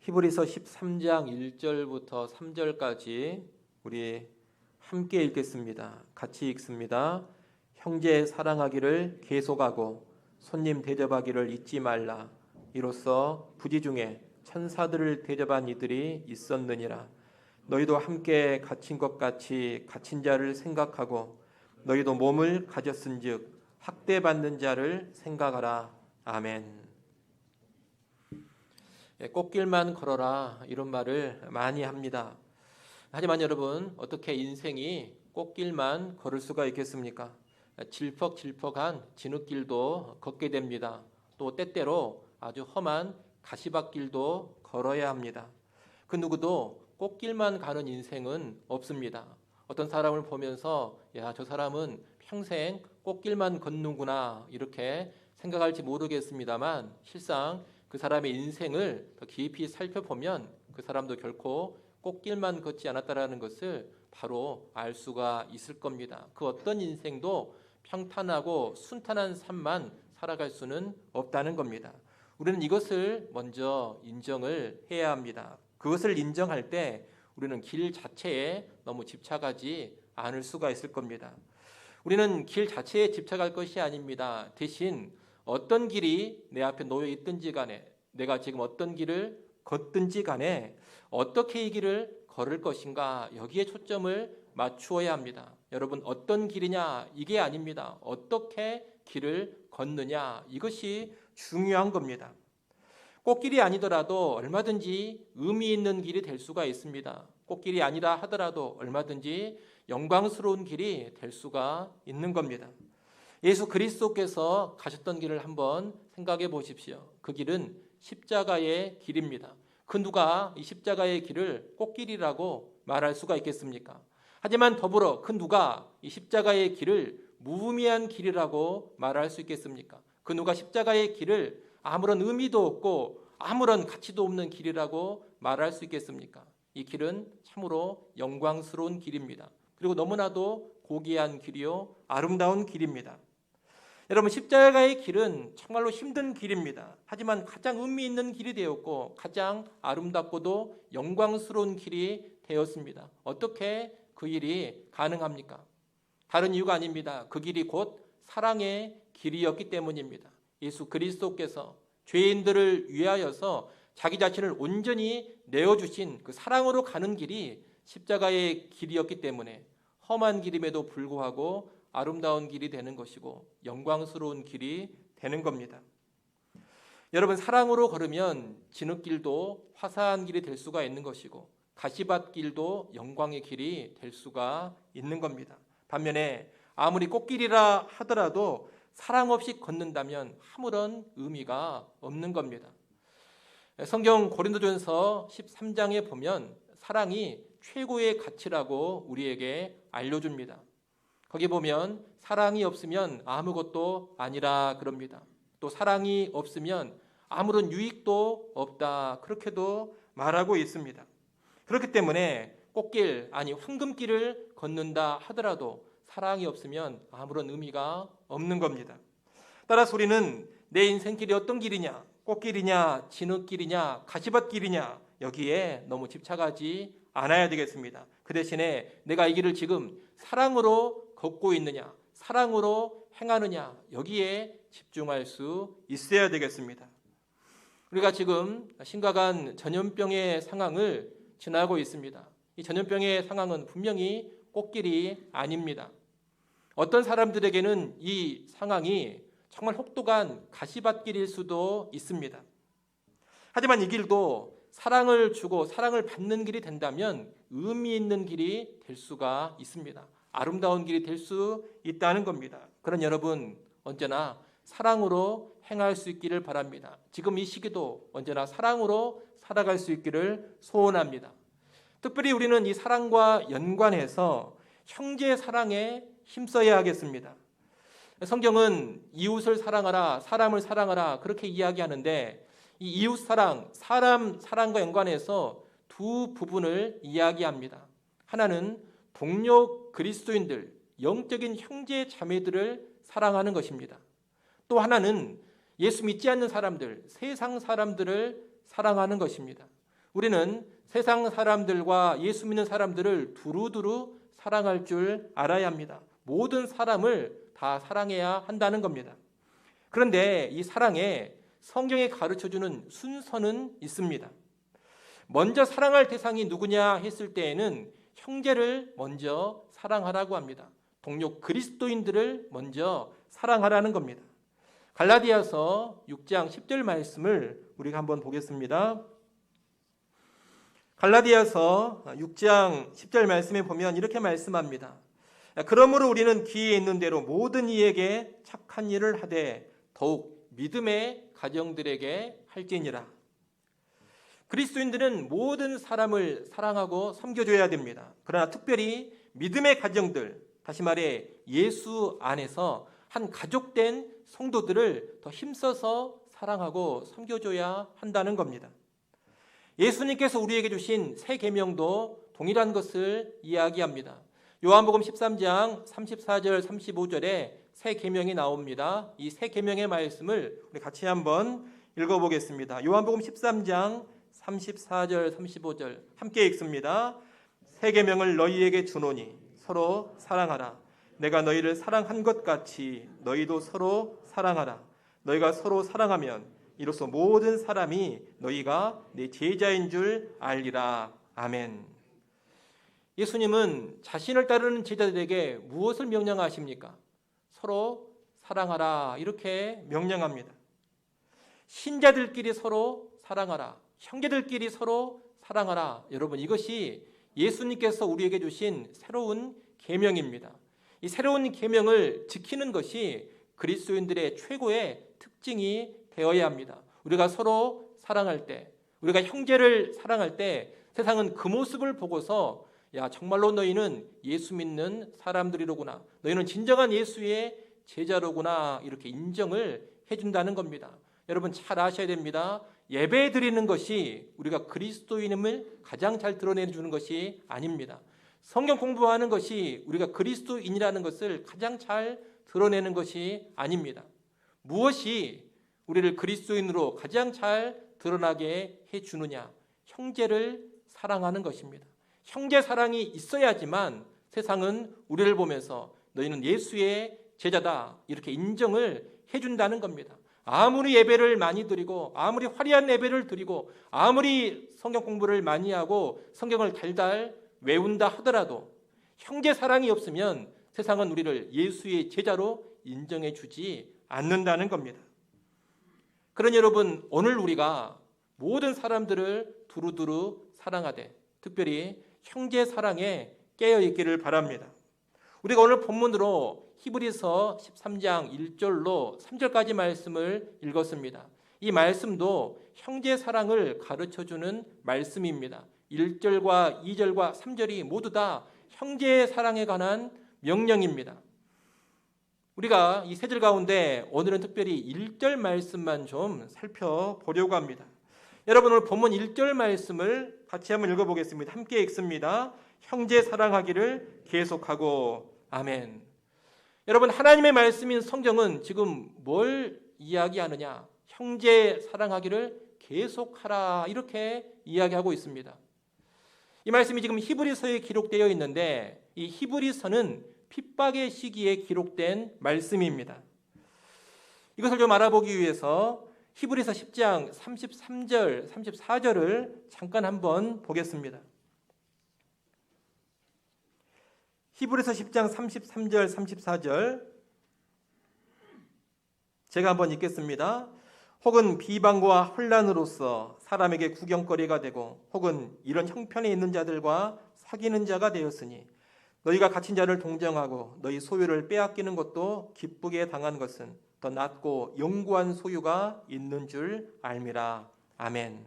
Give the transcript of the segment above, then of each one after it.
히브리서 13장 1절부터 3절까지 우리 함께 읽겠습니다. 같이 읽습니다. 형제 사랑하기를 계속하고 손님 대접하기를 잊지 말라. 이로써 부지 중에 천사들을 대접한 이들이 있었느니라. 너희도 함께 갇힌 것 같이 갇힌 자를 생각하고 너희도 몸을 가졌은즉 학대받는 자를 생각하라. 아멘. 꽃길만 걸어라 이런 말을 많이 합니다. 하지만 여러분, 어떻게 인생이 꽃길만 걸을 수가 있겠습니까? 질퍽질퍽한 진흙길도 걷게 됩니다. 또 때때로 아주 험한 가시밭길도 걸어야 합니다. 그 누구도 꽃길만 가는 인생은 없습니다. 어떤 사람을 보면서 야, 저 사람은 평생 꽃길만 걷는구나 이렇게 생각할지 모르겠습니다만 실상 그 사람의 인생을 더 깊이 살펴보면 그 사람도 결코 꽃길만 걷지 않았다라는 것을 바로 알 수가 있을 겁니다. 그 어떤 인생도 평탄하고 순탄한 삶만 살아갈 수는 없다는 겁니다. 우리는 이것을 먼저 인정을 해야 합니다. 그것을 인정할 때 우리는 길 자체에 너무 집착하지 않을 수가 있을 겁니다. 우리는 길 자체에 집착할 것이 아닙니다. 대신 어떤 길이 내 앞에 놓여 있든지 간에 내가 지금 어떤 길을 걷든지 간에 어떻게 이 길을 걸을 것인가 여기에 초점을 맞추어야 합니다. 여러분, 어떤 길이냐 이게 아닙니다. 어떻게 길을 걷느냐 이것이 중요한 겁니다. 꽃길이 아니더라도 얼마든지 의미 있는 길이 될 수가 있습니다. 꽃길이 아니라 하더라도 얼마든지 영광스러운 길이 될 수가 있는 겁니다. 예수 그리스도께서 가셨던 길을 한번 생각해 보십시오. 그 길은 십자가의 길입니다. 그 누가 이 십자가의 길을 꽃길이라고 말할 수가 있겠습니까? 하지만 더불어 그 누가 이 십자가의 길을 무의미한 길이라고 말할 수 있겠습니까? 그 누가 십자가의 길을 아무런 의미도 없고 아무런 가치도 없는 길이라고 말할 수 있겠습니까? 이 길은 참으로 영광스러운 길입니다. 그리고 너무나도 고귀한 길이요 아름다운 길입니다. 여러분, 십자가의 길은 정말로 힘든 길입니다. 하지만 가장 의미 있는 길이 되었고 가장 아름답고도 영광스러운 길이 되었습니다. 어떻게 그 일이 가능합니까? 다른 이유가 아닙니다. 그 길이 곧 사랑의 길이었기 때문입니다. 예수 그리스도께서 죄인들을 위하여서 자기 자신을 온전히 내어주신 그 사랑으로 가는 길이 십자가의 길이었기 때문에 험한 길임에도 불구하고 아름다운 길이 되는 것이고 영광스러운 길이 되는 겁니다. 여러분, 사랑으로 걸으면 진흙길도 화사한 길이 될 수가 있는 것이고 가시밭길도 영광의 길이 될 수가 있는 겁니다. 반면에 아무리 꽃길이라 하더라도 사랑 없이 걷는다면 아무런 의미가 없는 겁니다. 성경 고린도전서 13장에 보면 사랑이 최고의 가치라고 우리에게 알려줍니다. 거기 보면 사랑이 없으면 아무것도 아니라 그럽니다. 또 사랑이 없으면 아무런 유익도 없다 그렇게도 말하고 있습니다. 그렇기 때문에 꽃길 아니 황금길을 걷는다 하더라도 사랑이 없으면 아무런 의미가 없는 겁니다. 따라서 우리는 내 인생길이 어떤 길이냐, 꽃길이냐, 진흙길이냐, 가시밭길이냐 여기에 너무 집착하지 않아야 되겠습니다. 그 대신에 내가 이 길을 지금 사랑으로 걷고 있느냐, 사랑으로 행하느냐 여기에 집중할 수 있어야 되겠습니다. 우리가 지금 심각한 전염병의 상황을 지나고 있습니다. 이 전염병의 상황은 분명히 꽃길이 아닙니다. 어떤 사람들에게는 이 상황이 정말 혹독한 가시밭길일 수도 있습니다. 하지만 이 길도 사랑을 주고 사랑을 받는 길이 된다면 의미 있는 길이 될 수가 있습니다. 아름다운 길이 될 수 있다는 겁니다. 그런 여러분 언제나 사랑으로 행할 수 있기를 바랍니다. 지금 이 시기도 언제나 사랑으로 살아갈 수 있기를 소원합니다. 특별히 우리는 이 사랑과 연관해서 형제 사랑에 힘써야 하겠습니다. 성경은 이웃을 사랑하라, 사람을 사랑하라 그렇게 이야기하는데 이 이웃 사랑, 사람 사랑과 연관해서 두 부분을 이야기합니다. 하나는 동료 그리스도인들, 영적인 형제 자매들을 사랑하는 것입니다. 또 하나는 예수 믿지 않는 사람들, 세상 사람들을 사랑하는 것입니다. 우리는 세상 사람들과 예수 믿는 사람들을 두루두루 사랑할 줄 알아야 합니다. 모든 사람을 다 사랑해야 한다는 겁니다. 그런데 이 사랑에 성경이 가르쳐주는 순서는 있습니다. 먼저 사랑할 대상이 누구냐 했을 때에는 형제를 먼저 사랑하라고 합니다. 동료 그리스도인들을 먼저 사랑하라는 겁니다. 갈라디아서 6장 10절 말씀을 우리가 한번 보겠습니다. 갈라디아서 6장 10절 말씀에 보면 이렇게 말씀합니다. 그러므로 우리는 귀에 있는 대로 모든 이에게 착한 일을 하되 더욱 믿음의 가정들에게 할지니라. 그리스도인들은 모든 사람을 사랑하고 섬겨줘야 됩니다. 그러나 특별히 믿음의 가정들, 다시 말해 예수 안에서 한 가족된 성도들을 더 힘써서 사랑하고 섬겨줘야 한다는 겁니다. 예수님께서 우리에게 주신 새 계명도 동일한 것을 이야기합니다. 요한복음 13장 34절 35절에 새 계명이 나옵니다. 이 새 계명의 말씀을 우리 같이 한번 읽어보겠습니다. 요한복음 13장 34절 35절 함께 읽습니다. 새 계명을 너희에게 주노니 서로 사랑하라. 내가 너희를 사랑한 것 같이 너희도 서로 사랑하라. 너희가 서로 사랑하면 이로써 모든 사람이 너희가 내 제자인 줄 알리라. 아멘. 예수님은 자신을 따르는 제자들에게 무엇을 명령하십니까? 서로 사랑하라 이렇게 명령합니다. 신자들끼리 서로 사랑하라. 형제들끼리 서로 사랑하라. 여러분, 이것이 예수님께서 우리에게 주신 새로운 계명입니다. 이 새로운 계명을 지키는 것이 그리스도인들의 최고의 특징이 되어야 합니다. 우리가 서로 사랑할 때, 우리가 형제를 사랑할 때 세상은 그 모습을 보고서 야, 정말로 너희는 예수 믿는 사람들이로구나. 너희는 진정한 예수의 제자로구나. 이렇게 인정을 해준다는 겁니다. 여러분 잘 아셔야 됩니다. 예배 드리는 것이 우리가 그리스도인임을 가장 잘 드러내주는 것이 아닙니다. 성경 공부하는 것이 우리가 그리스도인이라는 것을 가장 잘 드러내는 것이 아닙니다. 무엇이 우리를 그리스도인으로 가장 잘 드러나게 해주느냐? 형제를 사랑하는 것입니다. 형제 사랑이 있어야지만 세상은 우리를 보면서 너희는 예수의 제자다 이렇게 인정을 해준다는 겁니다. 아무리 예배를 많이 드리고 아무리 화려한 예배를 드리고 아무리 성경 공부를 많이 하고 성경을 달달 외운다 하더라도 형제 사랑이 없으면 세상은 우리를 예수의 제자로 인정해 주지 않는다는 겁니다. 그러니 여러분, 오늘 우리가 모든 사람들을 두루두루 사랑하되 특별히 형제 사랑에 깨어 있기를 바랍니다. 우리가 오늘 본문으로 히브리서 13장 1절로 3절까지 말씀을 읽었습니다. 이 말씀도 형제 사랑을 가르쳐주는 말씀입니다. 1절과 2절과 3절이 모두 다 형제 사랑에 관한 명령입니다. 우리가 이 세 절 가운데 오늘은 특별히 1절 말씀만 좀 살펴보려고 합니다. 여러분, 오늘 본문 1절 말씀을 같이 한번 읽어보겠습니다. 함께 읽습니다. 형제 사랑하기를 계속하고. 아멘. 여러분, 하나님의 말씀인 성경은 지금 뭘 이야기하느냐? 형제 사랑하기를 계속하라 이렇게 이야기하고 있습니다. 이 말씀이 지금 히브리서에 기록되어 있는데 이 히브리서는 핍박의 시기에 기록된 말씀입니다. 이것을 좀 알아보기 위해서 히브리서 10장 33절, 34절을 잠깐 한번 보겠습니다. 히브리서 10장 33절, 34절 제가 한번 읽겠습니다. 혹은 비방과 혼란으로서 사람에게 구경거리가 되고 혹은 이런 형편에 있는 자들과 사귀는 자가 되었으니 너희가 갇힌 자를 동정하고 너희 소유를 빼앗기는 것도 기쁘게 당한 것은 더 낫고 영구한 소유가 있는 줄 알미라. 아멘.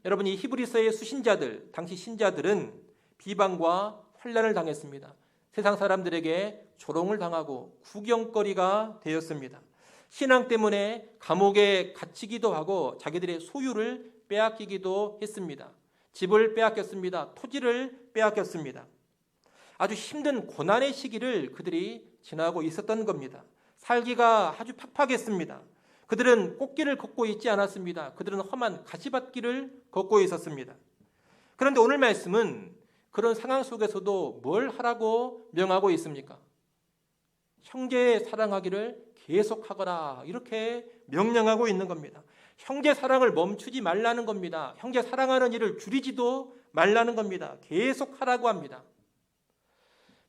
여러분, 이 히브리서의 수신자들, 당시 신자들은 비방과 환난을 당했습니다. 세상 사람들에게 조롱을 당하고 구경거리가 되었습니다. 신앙 때문에 감옥에 갇히기도 하고 자기들의 소유를 빼앗기기도 했습니다. 집을 빼앗겼습니다. 토지를 빼앗겼습니다. 아주 힘든 고난의 시기를 그들이 지나고 있었던 겁니다. 살기가 아주 팍팍했습니다. 그들은 꽃길을 걷고 있지 않았습니다. 그들은 험한 가시밭길을 걷고 있었습니다. 그런데 오늘 말씀은 그런 상황 속에서도 뭘 하라고 명하고 있습니까? 형제 사랑하기를 계속하거라, 이렇게 명령하고 있는 겁니다. 형제 사랑을 멈추지 말라는 겁니다. 형제 사랑하는 일을 줄이지도 말라는 겁니다. 계속하라고 합니다.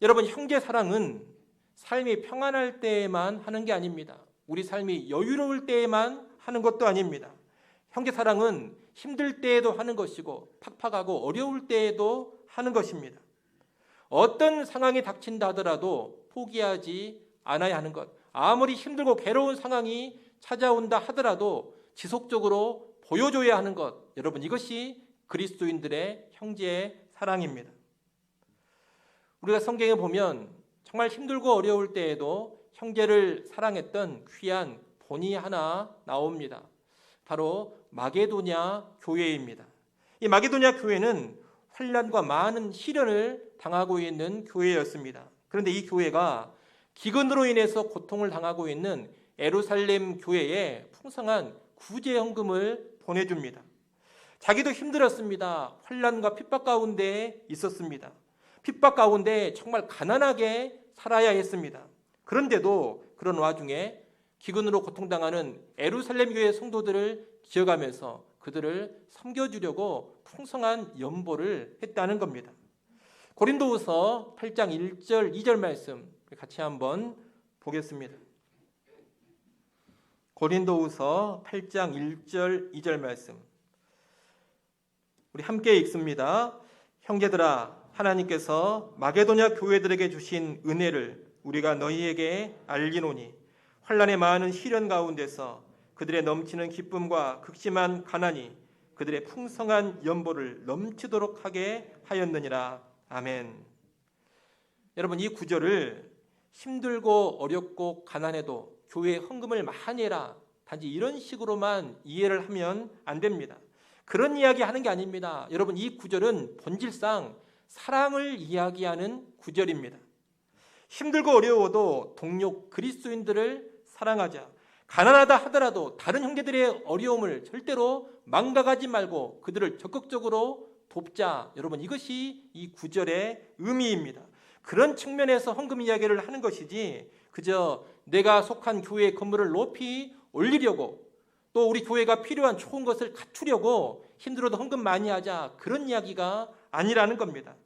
여러분, 형제 사랑은 삶이 평안할 때에만 하는 게 아닙니다. 우리 삶이 여유로울 때에만 하는 것도 아닙니다. 형제 사랑은 힘들 때에도 하는 것이고 팍팍하고 어려울 때에도 하는 것입니다. 어떤 상황이 닥친다 하더라도 포기하지 않아야 하는 것. 아무리 힘들고 괴로운 상황이 찾아온다 하더라도 지속적으로 보여줘야 하는 것. 여러분, 이것이 그리스도인들의 형제의 사랑입니다. 우리가 성경에 보면 정말 힘들고 어려울 때에도 형제를 사랑했던 귀한 본이 하나 나옵니다. 바로 마게도냐 교회입니다. 이 마게도냐 교회는 환난과 많은 시련을 당하고 있는 교회였습니다. 그런데 이 교회가 기근으로 인해서 고통을 당하고 있는 예루살렘 교회에 풍성한 구제 헌금을 보내줍니다. 자기도 힘들었습니다. 환난과 핍박 가운데 있었습니다. 핍박 가운데 정말 가난하게 살아야 했습니다. 그런데도 그런 와중에 기근으로 고통당하는 예루살렘 교회 성도들을 기억하면서 그들을 섬겨주려고 풍성한 연보를 했다는 겁니다. 고린도후서 8장 1절 2절 말씀 같이 한번 보겠습니다. 고린도후서 8장 1절 2절 말씀 우리 함께 읽습니다. 형제들아, 하나님께서 마게도냐 교회들에게 주신 은혜를 우리가 너희에게 알리노니 환난의 많은 시련 가운데서 그들의 넘치는 기쁨과 극심한 가난이 그들의 풍성한 연보를 넘치도록 하게 하였느니라. 아멘. 여러분, 이 구절을 힘들고 어렵고 가난해도 교회에 헌금을 많이 해라, 단지 이런 식으로만 이해를 하면 안 됩니다. 그런 이야기 하는 게 아닙니다. 여러분, 이 구절은 본질상 사랑을 이야기하는 구절입니다. 힘들고 어려워도 동료 그리스도인들을 사랑하자. 가난하다 하더라도 다른 형제들의 어려움을 절대로 망각하지 말고 그들을 적극적으로 돕자. 여러분, 이것이 이 구절의 의미입니다. 그런 측면에서 헌금 이야기를 하는 것이지 그저 내가 속한 교회의 건물을 높이 올리려고 또 우리 교회가 필요한 좋은 것을 갖추려고 힘들어도 헌금 많이 하자, 그런 이야기가 아니라는 겁니다.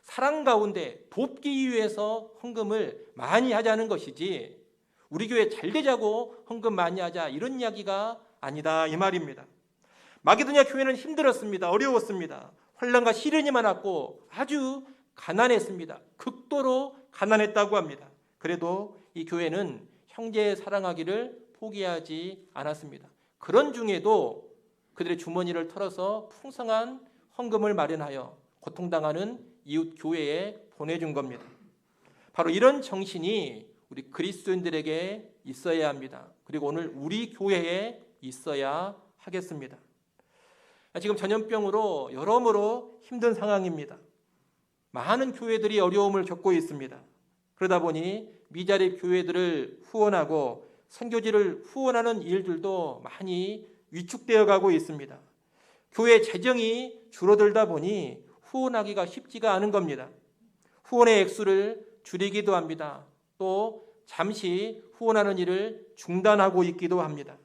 사랑 가운데 돕기 위해서 헌금을 많이 하자는 것이지 우리 교회 잘 되자고 헌금 많이 하자, 이런 이야기가 아니다, 이 말입니다. 마게도냐 교회는 힘들었습니다. 어려웠습니다. 환난과 시련이 많았고 아주 가난했습니다. 극도로 가난했다고 합니다. 그래도 이 교회는 형제 사랑하기를 포기하지 않았습니다. 그런 중에도 그들의 주머니를 털어서 풍성한 헌금을 마련하여 고통당하는 이웃 교회에 보내준 겁니다. 바로 이런 정신이 우리 그리스도인들에게 있어야 합니다. 그리고 오늘 우리 교회에 있어야 하겠습니다. 지금 전염병으로 여러모로 힘든 상황입니다. 많은 교회들이 어려움을 겪고 있습니다. 그러다 보니 미자립 교회들을 후원하고 선교지를 후원하는 일들도 많이 위축되어 가고 있습니다. 교회 재정이 줄어들다 보니 후원하기가 쉽지가 않은 겁니다. 후원의 액수를 줄이기도 합니다. 또 잠시 후원하는 일을 중단하고 있기도 합니다.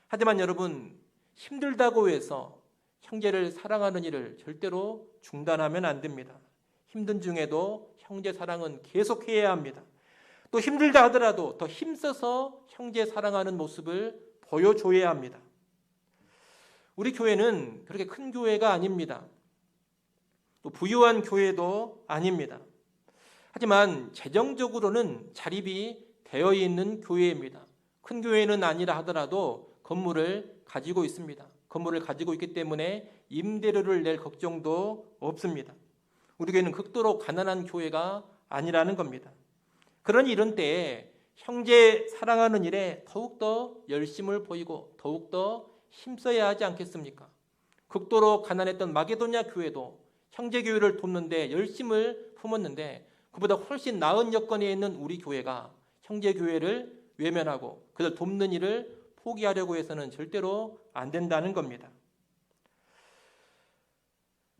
하지만 여러분, 힘들다고 해서 형제를 사랑하는 일을 절대로 중단하면 안 됩니다. 힘든 중에도 형제 사랑은 계속해야 합니다. 또 힘들다 하더라도 더 힘써서 형제 사랑하는 모습을 보여줘야 합니다. 우리 교회는 그렇게 큰 교회가 아닙니다. 또 부유한 교회도 아닙니다. 하지만 재정적으로는 자립이 되어 있는 교회입니다. 큰 교회는 아니라 하더라도 건물을 가지고 있습니다. 건물을 가지고 있기 때문에 임대료를 낼 걱정도 없습니다. 우리 교회는 극도로 가난한 교회가 아니라는 겁니다. 그러니 이런 때에 형제 사랑하는 일에 더욱더 열심을 보이고 더욱더 힘써야 하지 않겠습니까? 극도로 가난했던 마게도냐 교회도 형제 교회를 돕는 데 열심을 품었는데 그보다 훨씬 나은 여건에 있는 우리 교회가 형제 교회를 외면하고 그들 돕는 일을 포기하려고 해서는 절대로 안 된다는 겁니다.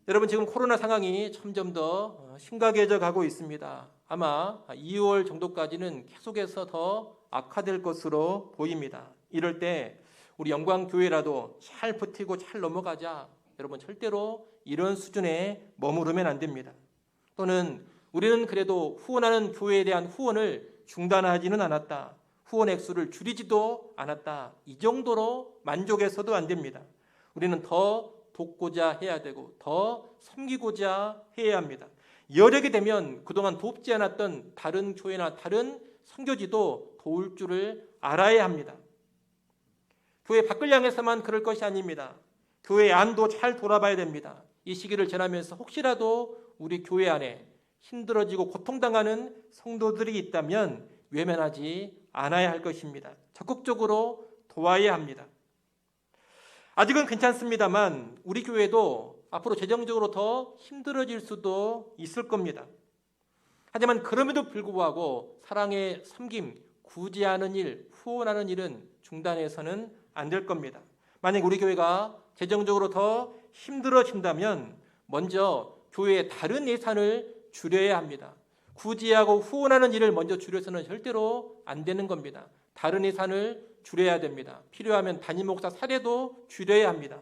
여러분, 지금 코로나 상황이 점점 더 심각해져 가고 있습니다. 아마 2월 정도까지는 계속해서 더 악화될 것으로 보입니다. 이럴 때 우리 영광교회라도 잘 버티고 잘 넘어가자. 여러분, 절대로 이런 수준에 머무르면 안 됩니다. 또는 우리는 그래도 후원하는 교회에 대한 후원을 중단하지는 않았다. 후원 액수를 줄이지도 않았다. 이 정도로 만족해서도 안 됩니다. 우리는 더 돕고자 해야 되고 더 섬기고자 해야 합니다. 여력이 되면 그동안 돕지 않았던 다른 교회나 다른 선교지도 도울 줄을 알아야 합니다. 교회 밖을 향해서만 그럴 것이 아닙니다. 교회 안도 잘 돌아봐야 됩니다. 이 시기를 지나면서 혹시라도 우리 교회 안에 힘들어지고 고통당하는 성도들이 있다면 외면하지 않아야 할 것입니다. 적극적으로 도와야 합니다. 아직은 괜찮습니다만 우리 교회도 앞으로 재정적으로 더 힘들어질 수도 있을 겁니다. 하지만 그럼에도 불구하고 사랑의 섬김, 구제하는 일, 후원하는 일은 중단해서는 안 될 겁니다. 만약 우리 교회가 재정적으로 더 힘들어진다면 먼저 교회의 다른 예산을 줄여야 합니다. 구제하고 후원하는 일을 먼저 줄여서는 절대로 안 되는 겁니다. 다른 예산을 줄여야 됩니다. 필요하면 담임 목사 사례도 줄여야 합니다.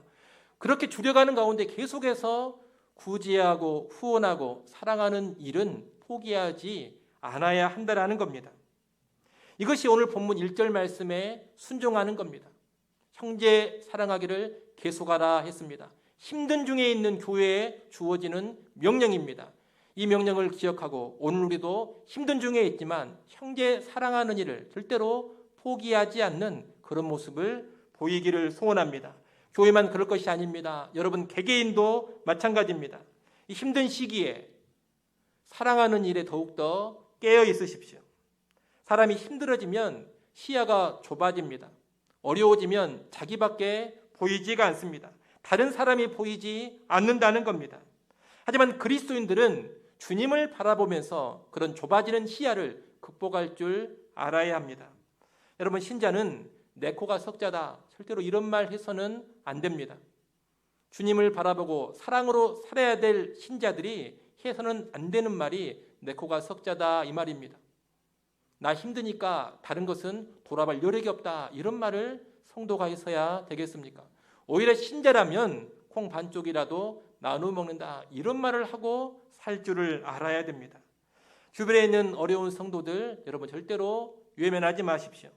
그렇게 줄여가는 가운데 계속해서 구제하고 후원하고 사랑하는 일은 포기하지 않아야 한다는 겁니다. 이것이 오늘 본문 1절 말씀에 순종하는 겁니다. 형제 사랑하기를 계속하라 했습니다. 힘든 중에 있는 교회에 주어지는 명령입니다. 이 명령을 기억하고 오늘 우리도 힘든 중에 있지만 형제 사랑하는 일을 절대로 포기하지 않는 그런 모습을 보이기를 소원합니다. 교회만 그럴 것이 아닙니다. 여러분 개개인도 마찬가지입니다. 이 힘든 시기에 사랑하는 일에 더욱더 깨어 있으십시오. 사람이 힘들어지면 시야가 좁아집니다. 어려워지면 자기밖에 보이지가 않습니다. 다른 사람이 보이지 않는다는 겁니다. 하지만 그리스도인들은 주님을 바라보면서 그런 좁아지는 시야를 극복할 줄 알아야 합니다. 여러분, 신자는 내 코가 석자다. 절대로 이런 말 해서는 안 됩니다. 주님을 바라보고 사랑으로 살아야 될 신자들이 해서는 안 되는 말이 내 코가 석자다 이 말입니다. 나 힘드니까 다른 것은 돌아볼 여력이 없다. 이런 말을 성도가 해서야 되겠습니까? 오히려 신자라면 콩 반쪽이라도 나누어 먹는다. 이런 말을 하고 살 줄을 알아야 됩니다. 주변에 있는 어려운 성도들 여러분 절대로 외면하지 마십시오.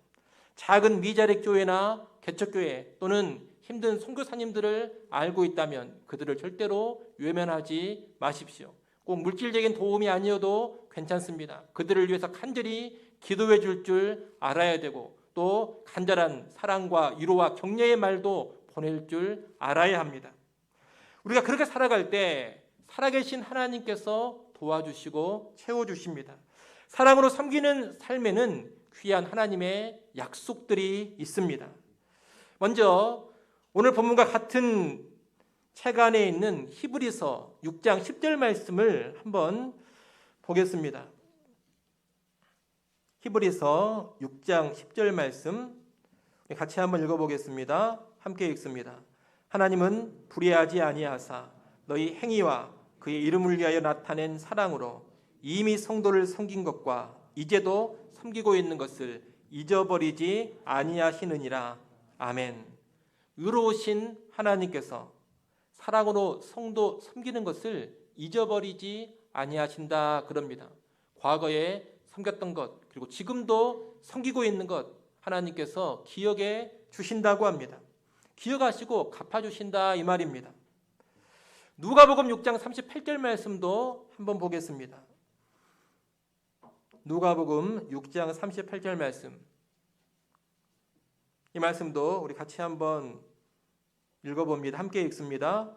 작은 미자립 교회나 개척교회 또는 힘든 선교사님들을 알고 있다면 그들을 절대로 외면하지 마십시오. 꼭 물질적인 도움이 아니어도 괜찮습니다. 그들을 위해서 간절히 기도해 줄 알아야 되고 또 간절한 사랑과 위로와 격려의 말도 보낼 줄 알아야 합니다. 우리가 그렇게 살아갈 때 살아계신 하나님께서 도와주시고 채워주십니다. 사랑으로 섬기는 삶에는 귀한 하나님의 약속들이 있습니다. 먼저 오늘 본문과 같은 책 안에 있는 히브리서 6장 10절 말씀을 한번 보겠습니다. 히브리서 6장 10절 말씀 같이 한번 읽어보겠습니다. 함께 읽습니다. 하나님은 불의하지 아니하사 너희 행위와 그의 이름을 위하여 나타낸 사랑으로 이미 성도를 섬긴 것과 이제도 섬기고 있는 것을 잊어버리지 아니하시느니라. 아멘. 의로우신 하나님께서 사랑으로 성도 섬기는 것을 잊어버리지 아니하신다 그럽니다. 과거에 섬겼던 것 그리고 지금도 섬기고 있는 것 하나님께서 기억해 주신다고 합니다. 기억하시고 갚아주신다 이 말입니다. 누가복음 6장 38절 말씀도 한번 보겠습니다. 누가복음 6장 38절 말씀 이 말씀도 우리 같이 한번 읽어봅니다. 함께 읽습니다.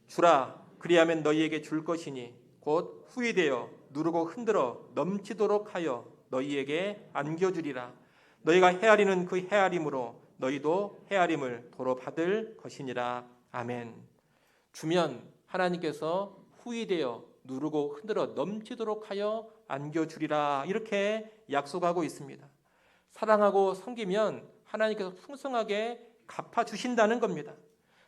주라 그리하면 너희에게 줄 것이니 곧 후이되어 누르고 흔들어 넘치도록 하여 너희에게 안겨주리라. 너희가 헤아리는 그 헤아림으로 너희도 헤아림을 도로 받을 것이니라. 아멘. 주면 하나님께서 후이되어 누르고 흔들어 넘치도록 하여 안겨주리라 이렇게 약속하고 있습니다. 사랑하고 섬기면 하나님께서 풍성하게 갚아주신다는 겁니다.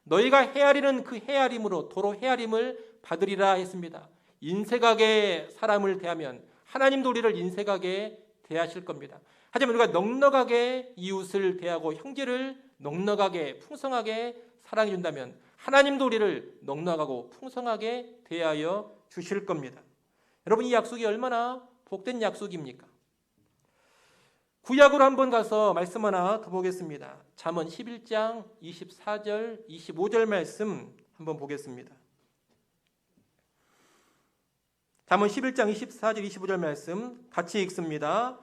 너희가 헤아리는 그 헤아림으로 도로 헤아림을 받으리라 했습니다. 인색하게 사람을 대하면 하나님도 우리를 인색하게 대하실 겁니다. 하지만 우리가 넉넉하게 이웃을 대하고 형제를 넉넉하게 풍성하게 사랑해 준다면 하나님도 우리를 넉넉하고 풍성하게 대하여 주실 겁니다. 여러분, 이 약속이 얼마나 복된 약속입니까? 구약으로 한번 가서 말씀 하나 더 보겠습니다. 잠언 11장 24절 25절 말씀 한번 보겠습니다. 잠언 11장 24절 25절 말씀 같이 읽습니다.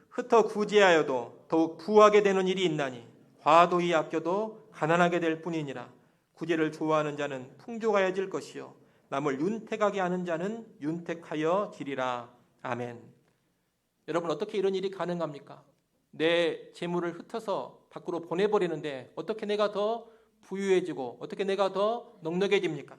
흩어 구제하여도 더욱 부하게 되는 일이 있나니 과도히 아껴도 가난하게 될 뿐이니라. 구제를 좋아하는 자는 풍족하여질 것이요 남을 윤택하게 하는 자는 윤택하여 지리라. 아멘. 여러분, 어떻게 이런 일이 가능합니까? 내 재물을 흩어서 밖으로 보내버리는데 어떻게 내가 더 부유해지고 어떻게 내가 더 넉넉해집니까?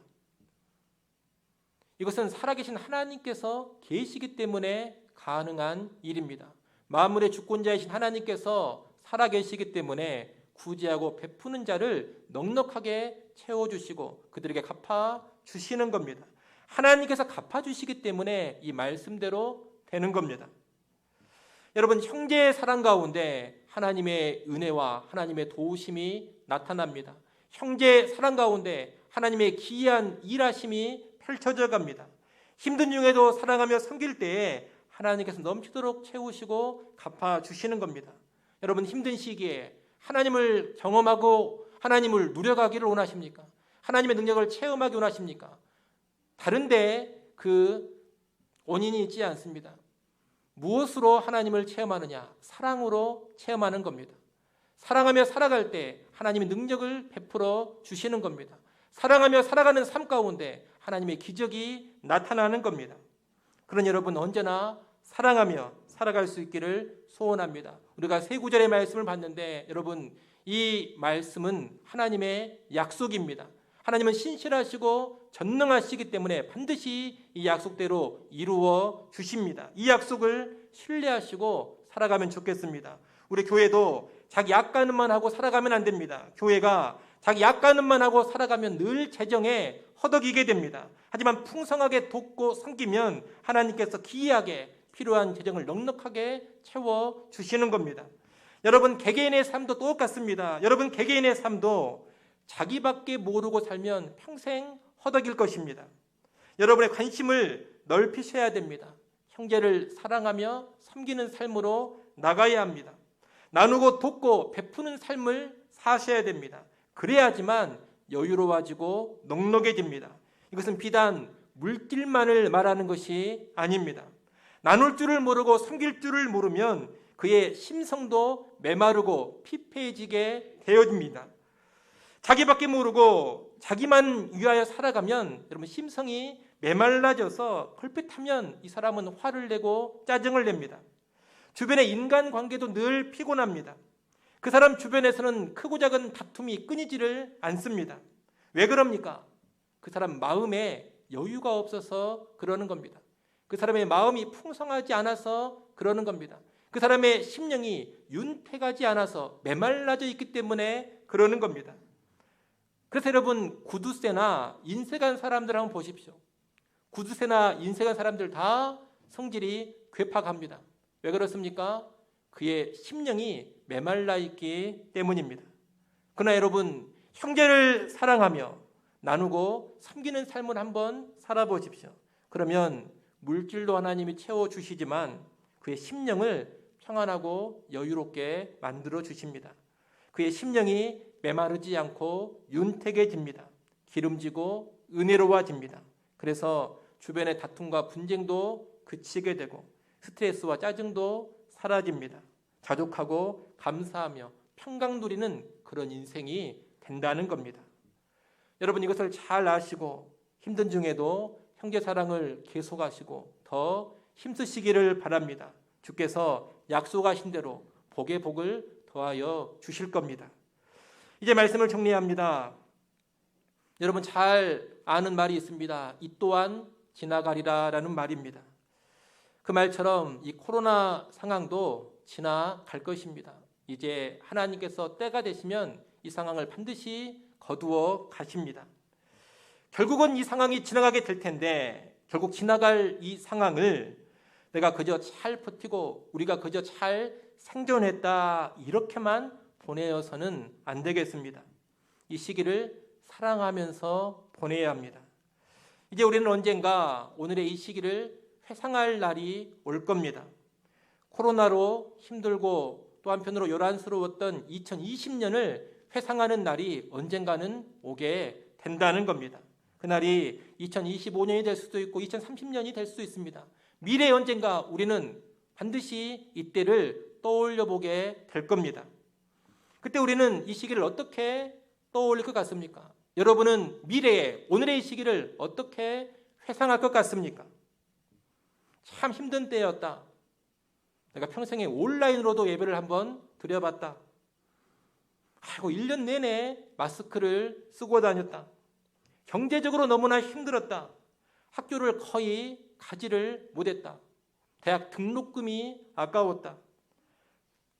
이것은 살아계신 하나님께서 계시기 때문에 가능한 일입니다. 만물의 주권자이신 하나님께서 살아계시기 때문에 구제하고 베푸는 자를 넉넉하게 채워주시고 그들에게 갚아주시는 겁니다. 하나님께서 갚아주시기 때문에 이 말씀대로 되는 겁니다. 여러분, 형제의 사랑 가운데 하나님의 은혜와 하나님의 도우심이 나타납니다. 형제의 사랑 가운데 하나님의 기이한 일하심이 펼쳐져 갑니다. 힘든 중에도 사랑하며 섬길 때에 하나님께서 넘치도록 채우시고 갚아주시는 겁니다. 여러분, 힘든 시기에 하나님을 경험하고 하나님을 누려가기를 원하십니까? 하나님의 능력을 체험하기 원하십니까? 다른데 그 원인이 있지 않습니다. 무엇으로 하나님을 체험하느냐? 사랑으로 체험하는 겁니다. 사랑하며 살아갈 때 하나님의 능력을 베풀어 주시는 겁니다. 사랑하며 살아가는 삶 가운데 하나님의 기적이 나타나는 겁니다. 그런 여러분, 언제나 사랑하며 살아갈 수 있기를 소원합니다. 우리가 세 구절의 말씀을 봤는데 여러분, 이 말씀은 하나님의 약속입니다. 하나님은 신실하시고 전능하시기 때문에 반드시 이 약속대로 이루어 주십니다. 이 약속을 신뢰하시고 살아가면 좋겠습니다. 우리 교회도 자기 약간만 하고 살아가면 안 됩니다. 교회가 자기 약간만 하고 살아가면 늘 재정에 허덕이게 됩니다. 하지만 풍성하게 돕고 섬기면 하나님께서 기이하게 필요한 재정을 넉넉하게 채워주시는 겁니다. 여러분, 개개인의 삶도 똑같습니다. 여러분, 개개인의 삶도 자기밖에 모르고 살면 평생 허덕일 것입니다. 여러분의 관심을 넓히셔야 됩니다. 형제를 사랑하며 섬기는 삶으로 나가야 합니다. 나누고 돕고 베푸는 삶을 사셔야 됩니다. 그래야지만 여유로워지고 넉넉해집니다. 이것은 비단 물질만을 말하는 것이 아닙니다. 나눌 줄을 모르고 섬길 줄을 모르면 그의 심성도 메마르고 피폐해지게 되어집니다. 자기밖에 모르고 자기만 위하여 살아가면 여러분, 심성이 메말라져서 걸핏하면 이 사람은 화를 내고 짜증을 냅니다. 주변의 인간관계도 늘 피곤합니다. 그 사람 주변에서는 크고 작은 다툼이 끊이지를 않습니다. 왜 그럽니까? 그 사람 마음에 여유가 없어서 그러는 겁니다. 그 사람의 마음이 풍성하지 않아서 그러는 겁니다. 그 사람의 심령이 윤택하지 않아서 메말라져 있기 때문에 그러는 겁니다. 그래서 여러분, 구두쇠나 인색한 사람들 한번 보십시오. 구두쇠나 인색한 사람들 다 성질이 괴팍합니다. 왜 그렇습니까? 그의 심령이 메말라 있기 때문입니다. 그러나 여러분, 형제를 사랑하며 나누고 섬기는 삶을 한번 살아보십시오. 그러면 물질도 하나님이 채워주시지만 그의 심령을 평안하고 여유롭게 만들어 주십니다. 그의 심령이 메마르지 않고 윤택해집니다. 기름지고 은혜로워집니다. 그래서 주변의 다툼과 분쟁도 그치게 되고 스트레스와 짜증도 사라집니다. 자족하고 감사하며 평강 누리는 그런 인생이 된다는 겁니다. 여러분, 이것을 잘 아시고 힘든 중에도 형제 사랑을 계속하시고 더 힘쓰시기를 바랍니다. 주께서 약속하신 대로 복의 복을 더하여 주실 겁니다. 이제 말씀을 정리합니다. 여러분, 잘 아는 말이 있습니다. 이 또한 지나가리라 라는 말입니다. 그 말처럼 이 코로나 상황도 지나갈 것입니다. 이제 하나님께서 때가 되시면 이 상황을 반드시 거두어 가십니다. 결국은 이 상황이 지나가게 될 텐데 결국 지나갈 이 상황을 내가 그저 잘 버티고 우리가 그저 잘 생존했다 이렇게만 보내어서는 안 되겠습니다. 이 시기를 사랑하면서 보내야 합니다. 이제 우리는 언젠가 오늘의 이 시기를 회상할 날이 올 겁니다. 코로나로 힘들고 또 한편으로 요란스러웠던 2020년을 회상하는 날이 언젠가는 오게 된다는 겁니다. 그날이 2025년이 될 수도 있고 2030년이 될 수도 있습니다. 미래에 언젠가 우리는 반드시 이때를 떠올려 보게 될 겁니다. 그때 우리는 이 시기를 어떻게 떠올릴 것 같습니까? 여러분은 미래에 오늘의 이 시기를 어떻게 회상할 것 같습니까? 참 힘든 때였다. 내가 평생에 온라인으로도 예배를 한번 드려봤다. 아이고 1년 내내 마스크를 쓰고 다녔다. 경제적으로 너무나 힘들었다. 학교를 거의 가지를 못했다. 대학 등록금이 아까웠다.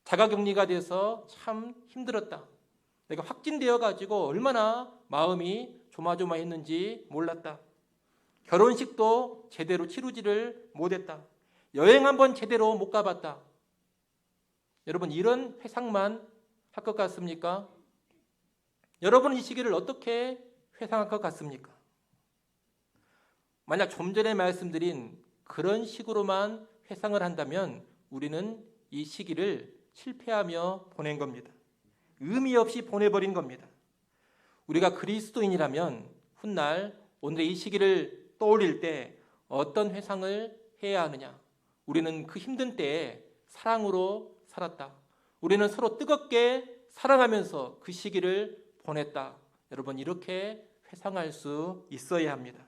자가격리가 돼서 참 힘들었다. 내가 확진되어 가지고 얼마나 마음이 조마조마했는지 몰랐다. 결혼식도 제대로 치르지를 못했다. 여행 한번 제대로 못 가봤다. 여러분 이런 회상만 할 것 같습니까? 여러분은 이 시기를 어떻게 회상할 것 같습니까? 만약 좀 전에 말씀드린 그런 식으로만 회상을 한다면 우리는 이 시기를 실패하며 보낸 겁니다. 의미 없이 보내버린 겁니다. 우리가 그리스도인이라면 훗날 오늘의 이 시기를 떠올릴 때 어떤 회상을 해야 하느냐? 우리는 그 힘든 때에 사랑으로 살았다. 우리는 서로 뜨겁게 사랑하면서 그 시기를 보냈다. 여러분 이렇게 회상할 수 있어야 합니다.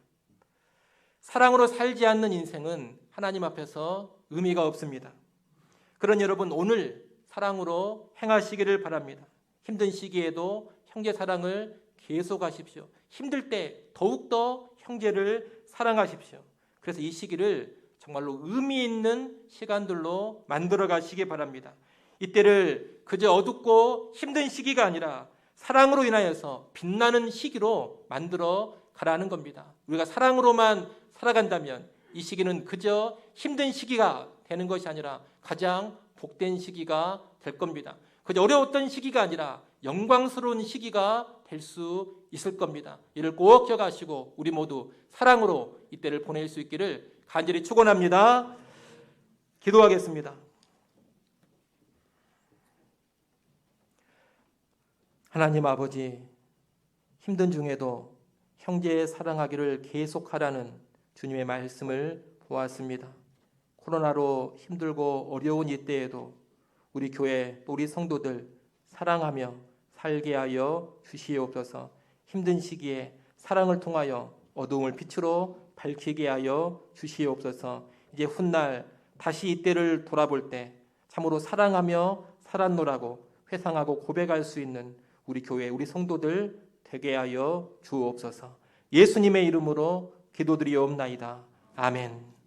사랑으로 살지 않는 인생은 하나님 앞에서 의미가 없습니다. 그런 여러분 오늘 사랑으로 행하시기를 바랍니다. 힘든 시기에도 형제 사랑을 계속하십시오. 힘들 때 더욱더 형제를 사랑하십시오. 그래서 이 시기를 정말로 의미 있는 시간들로 만들어 가시기 바랍니다. 이때를 그저 어둡고 힘든 시기가 아니라 사랑으로 인하여서 빛나는 시기로 만들어 가라는 겁니다. 우리가 사랑으로만 살아간다면 이 시기는 그저 힘든 시기가 되는 것이 아니라 가장 복된 시기가 될 겁니다. 그저 어려웠던 시기가 아니라 영광스러운 시기가 될 수 있을 겁니다. 이를 꼭 기억하시고 우리 모두 사랑으로 이때를 보낼 수 있기를 간절히 축원합니다. 기도하겠습니다. 하나님 아버지, 힘든 중에도 형제의 사랑하기를 계속하라는 주님의 말씀을 보았습니다. 코로나로 힘들고 어려운 이때에도 우리 교회 또 우리 성도들 사랑하며 살게 하여 주시옵소서. 힘든 시기에 사랑을 통하여 어두움을 빛으로 밝히게 하여 주시옵소서. 이제 훗날 다시 이때를 돌아볼 때 참으로 사랑하며 살았노라고 회상하고 고백할 수 있는 우리 교회 우리 성도들 되게 하여 주옵소서. 예수님의 이름으로 기도드리옵나이다. 아멘.